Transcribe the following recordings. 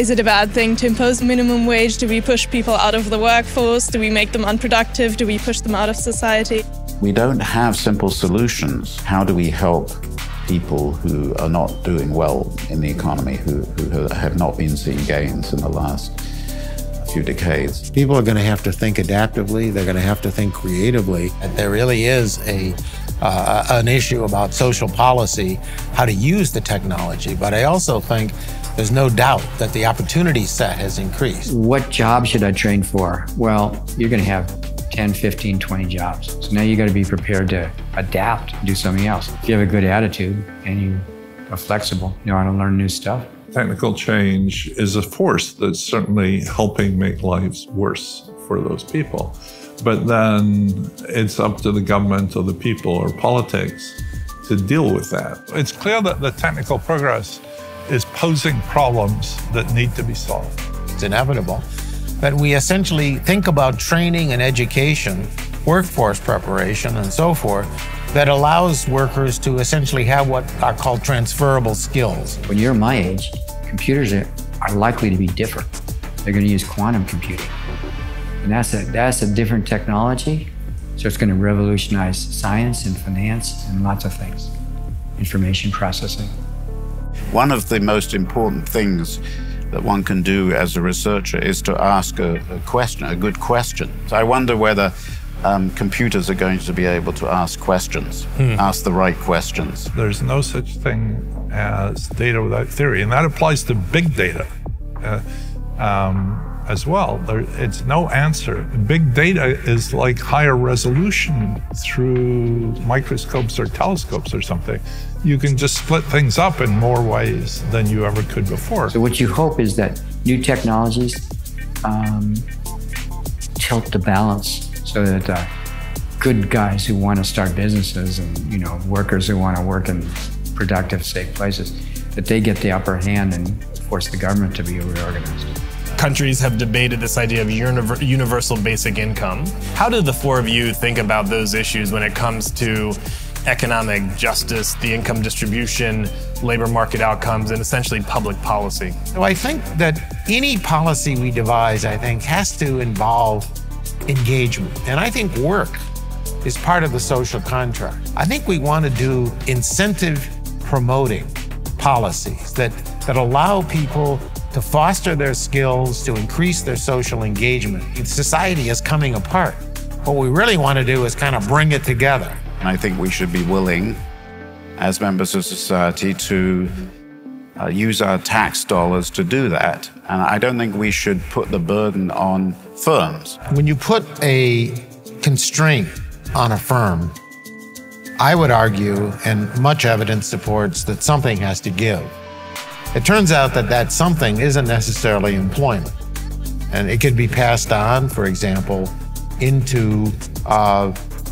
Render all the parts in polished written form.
Is it a bad thing to impose minimum wage? Do we push people out of the workforce? Do we make them unproductive? Do we push them out of society? We don't have simple solutions. How do we help people who are not doing well in the economy, who have not been seeing gains in the last few decades? People are going to have to think adaptively. They're going to have to think creatively. There really is an issue about social policy, how to use the technology. But I also think there's no doubt that the opportunity set has increased. What job should I train for? Well, you're going to have 10, 15, 20 jobs. So now you got to be prepared to adapt, do something else. If you have a good attitude and you are flexible, you know how to learn new stuff. Technical change is a force that's certainly helping make lives worse for those people. But then it's up to the government or the people or politics to deal with that. It's clear that the technical progress is posing problems that need to be solved. It's inevitable that we essentially think about training and education, workforce preparation, and so forth, that allows workers to essentially have what are called transferable skills. When you're my age, computers are likely to be different. They're going to use quantum computing. And that's a different technology. So it's going to revolutionize science and finance and lots of things. Information processing. One of the most important things that one can do as a researcher is to ask a good question. So I wonder whether computers are going to be able to ask questions, ask the right questions. There's no such thing as data without theory, and that applies to big data as well. It's no answer. Big data is like higher resolution through microscopes or telescopes or something. You can just split things up in more ways than you ever could before. So what you hope is that new technologies tilt the balance so that good guys who want to start businesses and workers who want to work in productive, safe places, that they get the upper hand and force the government to be reorganized. Countries have debated this idea of universal basic income. How do the four of you think about those issues when it comes to economic justice, the income distribution, labor market outcomes, and essentially public policy? So I think that any policy we devise, has to involve engagement. And I think work is part of the social contract. I think we want to do incentive promoting policies that allow people to foster their skills, to increase their social engagement. Society is coming apart. What we really want to do is kind of bring it together. And I think we should be willing, as members of society, to use our tax dollars to do that. And I don't think we should put the burden on firms. When you put a constraint on a firm, I would argue, and much evidence supports, that something has to give. It turns out that that something isn't necessarily employment. And it could be passed on, for example, into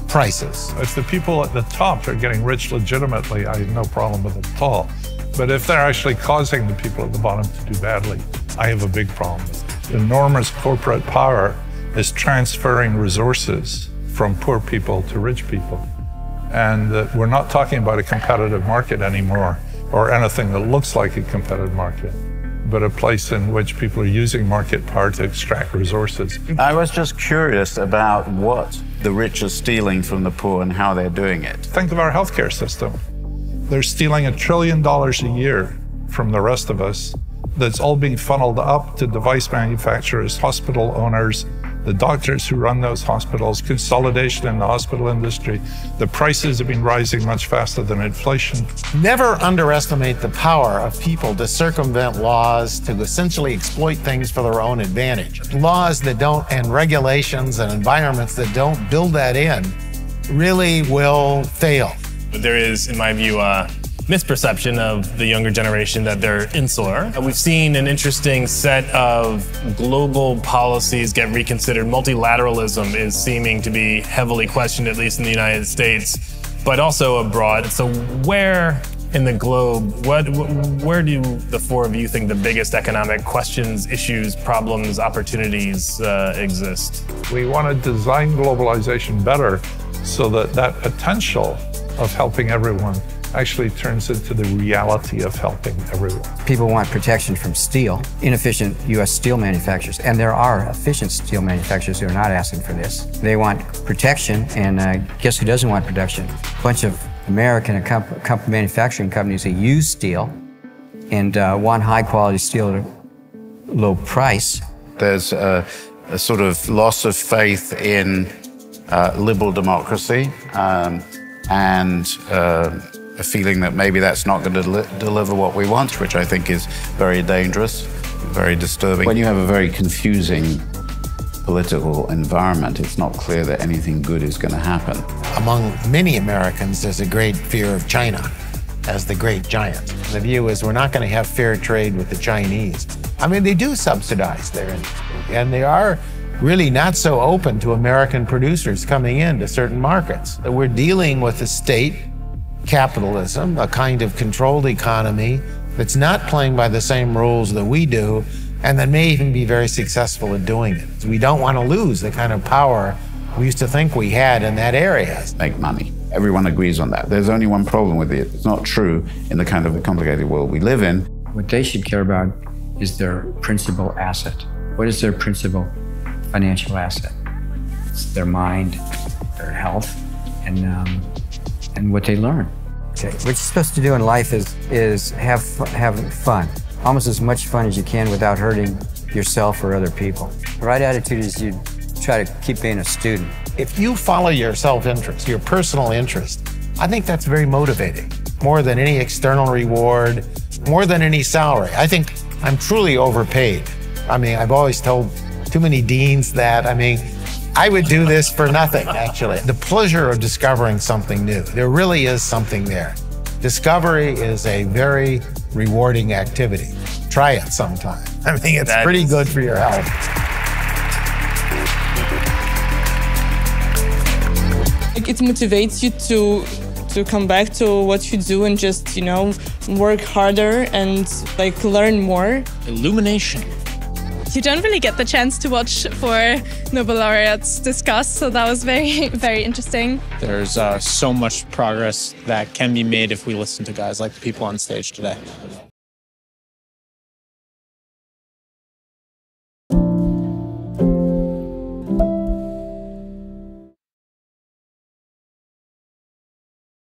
prices. If the people at the top are getting rich legitimately, I have no problem with it at all. But if they're actually causing the people at the bottom to do badly, I have a big problem with it. Enormous corporate power is transferring resources from poor people to rich people. And we're not talking about a competitive market anymore, or anything that looks like a competitive market, but a place in which people are using market power to extract resources. I was just curious about what the rich are stealing from the poor and how they're doing it. Think of our healthcare system. They're stealing $1 trillion a year from the rest of us. That's all being funneled up to device manufacturers, hospital owners, the doctors who run those hospitals, consolidation in the hospital industry. The prices have been rising much faster than inflation. Never underestimate the power of people to circumvent laws, to essentially exploit things for their own advantage. Laws that don't, and regulations and environments that don't build that in, really will fail. But there is, in my view, a misperception of the younger generation that they're insular. We've seen an interesting set of global policies get reconsidered. Multilateralism is seeming to be heavily questioned, at least in the United States, but also abroad. So where in the globe, where do the four of you think the biggest economic questions, issues, problems, opportunities exist? We want to design globalization better so that that potential of helping everyone actually turns into the reality of helping everyone. People want protection from steel, inefficient U.S. steel manufacturers, and there are efficient steel manufacturers who are not asking for this. They want protection, and guess who doesn't want protection? A bunch of American manufacturing companies that use steel and want high-quality steel at a low price. There's a sort of loss of faith in liberal democracy and a feeling that maybe that's not going to deliver what we want, which I think is very dangerous, very disturbing. When you have a very confusing political environment, it's not clear that anything good is going to happen. Among many Americans, there's a great fear of China as the great giant. The view is we're not going to have fair trade with the Chinese. I mean, they do subsidize their industry, and they are really not so open to American producers coming into certain markets. We're dealing with a state capitalism, a kind of controlled economy that's not playing by the same rules that we do, and that may even be very successful at doing it. We don't want to lose the kind of power we used to think we had in that area. Make money. Everyone agrees on that. There's only one problem with it. It's not true in the kind of a complicated world we live in. What they should care about is their principal asset. What is their principal financial asset? It's their mind, their health, and what they learn. Okay. What you're supposed to do in life is have fun. Almost as much fun as you can without hurting yourself or other people. The right attitude is you try to keep being a student. If you follow your self-interest, your personal interest, I think that's very motivating. More than any external reward, more than any salary. I think I'm truly overpaid. I mean, I've always told too many deans that, I would do this for nothing, actually. The pleasure of discovering something new. There really is something there. Discovery is a very rewarding activity. Try it sometime. It's pretty good for your health. It motivates you to come back to what you do and just, work harder and learn more. Illumination. You don't really get the chance to watch for Nobel Laureates discuss, so that was very, very interesting. There's so much progress that can be made if we listen to guys like the people on stage today.